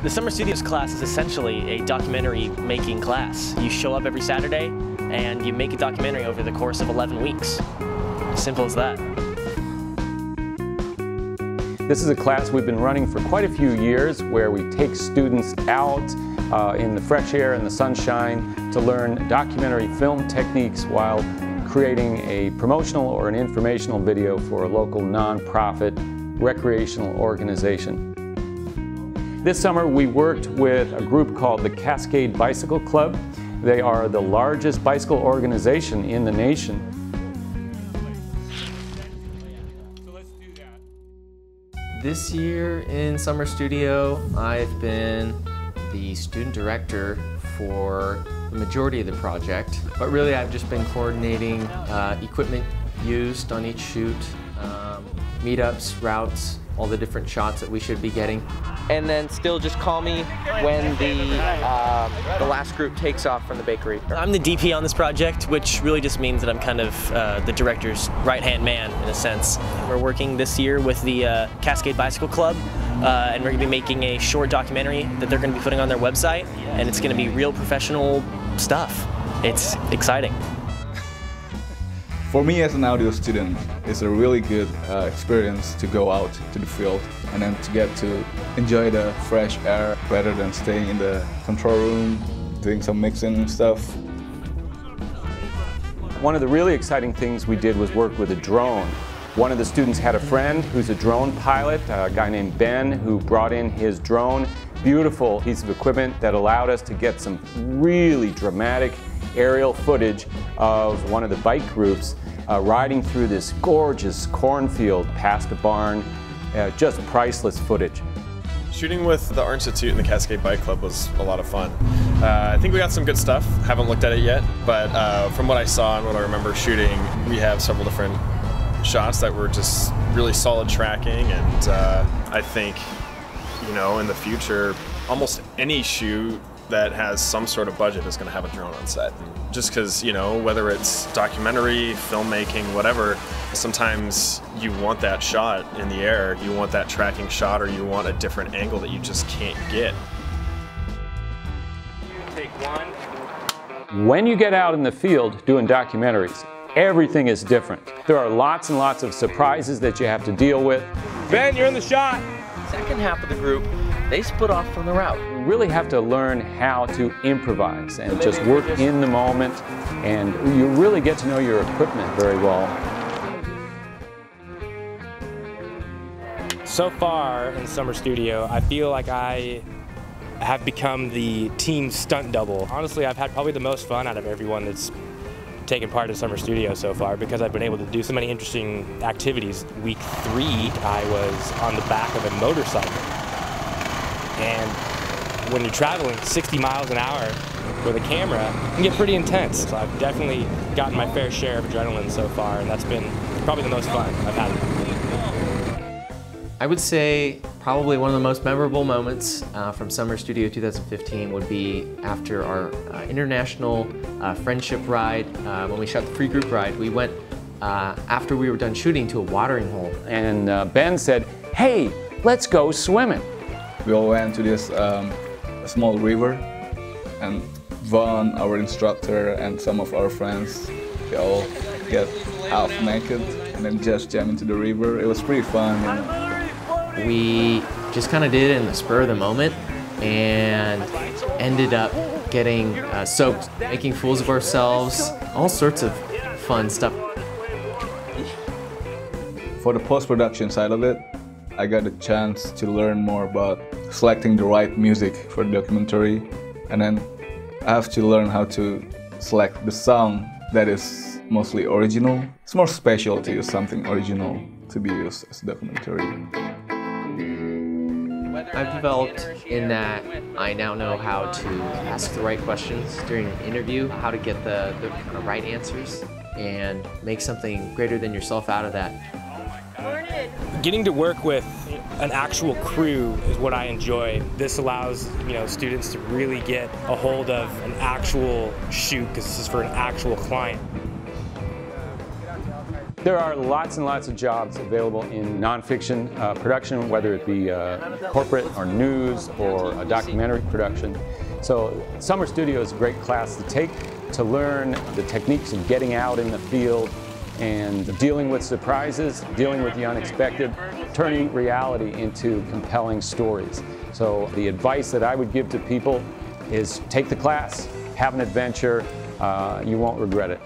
The Summer Studios class is essentially a documentary making class. You show up every Saturday and you make a documentary over the course of 11 weeks. Simple as that. This is a class we've been running for quite a few years where we take students out in the fresh air and the sunshine to learn documentary film techniques while creating a promotional or an informational video for a local nonprofit recreational organization. This summer we worked with a group called the Cascade Bicycle Club. They are the largest bicycle organization in the nation. This year in Summer Studio, I've been the student director for the majority of the project, but really I've just been coordinating equipment used on each shoot, meetups, routes, all the different shots that we should be getting. And then still just call me when the last group takes off from the bakery. I'm the DP on this project, which really just means that I'm kind of the director's right-hand man in a sense. We're working this year with the Cascade Bicycle Club, and we're going to be making a short documentary that they're going to be putting on their website, and it's going to be real professional stuff. It's exciting. For me as an audio student, it's a really good experience to go out to the field and then to get to enjoy the fresh air rather than staying in the control room, doing some mixing and stuff. One of the really exciting things we did was work with a drone. One of the students had a friend who's a drone pilot, a guy named Ben, who brought in his drone. Beautiful piece of equipment that allowed us to get some really dramatic aerial footage of one of the bike groups riding through this gorgeous cornfield past a barn. Just priceless footage. Shooting with the Art Institute and the Cascade Bike Club was a lot of fun. I think we got some good stuff. Haven't looked at it yet, but from what I saw and what I remember shooting, we have several different shots that were just really solid tracking, and I think, you know, in the future, almost any shoot that has some sort of budget is going to have a drone on set. Just because, you know, whether it's documentary, filmmaking, whatever, sometimes you want that shot in the air, you want that tracking shot, or you want a different angle that you just can't get. Take one. When you get out in the field doing documentaries, everything is different. There are lots and lots of surprises that you have to deal with. Ben, you're in the shot. Second half of the group, they split off from the route. You really have to learn how to improvise and just work in the moment, and you really get to know your equipment very well. So far in Summer Studio, I feel like I have become the team stunt double. Honestly, I've had probably the most fun out of everyone that's taken part in Summer Studio so far because I've been able to do so many interesting activities. Week 3, I was on the back of a motorcycle. And when you're traveling 60 miles an hour with a camera, it can get pretty intense. So I've definitely gotten my fair share of adrenaline so far, and that's been probably the most fun I've had. I would say probably one of the most memorable moments from Summer Studio 2015 would be after our international friendship ride. When we shot the free group ride, we went after we were done shooting to a watering hole. And Ben said, "Hey, let's go swimming." We all went to this small river, and Vaughn, our instructor, and some of our friends, they all get half naked and then just jump into the river. It was pretty fun. You know? We just kind of did it in the spur of the moment and ended up getting soaked, making fools of ourselves, all sorts of fun stuff. For the post-production side of it, I got a chance to learn more about selecting the right music for the documentary, and then I have to learn how to select the song that is mostly original. It's more special to use something original to be used as a documentary. I've developed in that I now know how to ask the right questions during an interview, how to get the kind of right answers, and make something greater than yourself out of that. Getting to work with an actual crew is what I enjoy. This allows, you know, students to really get a hold of an actual shoot because this is for an actual client. There are lots and lots of jobs available in nonfiction production, whether it be corporate or news or a documentary production. So Summer Studio is a great class to take to learn the techniques of getting out in the field and dealing with surprises, dealing with the unexpected, turning reality into compelling stories. So the advice that I would give to people is take the class, have an adventure, you won't regret it.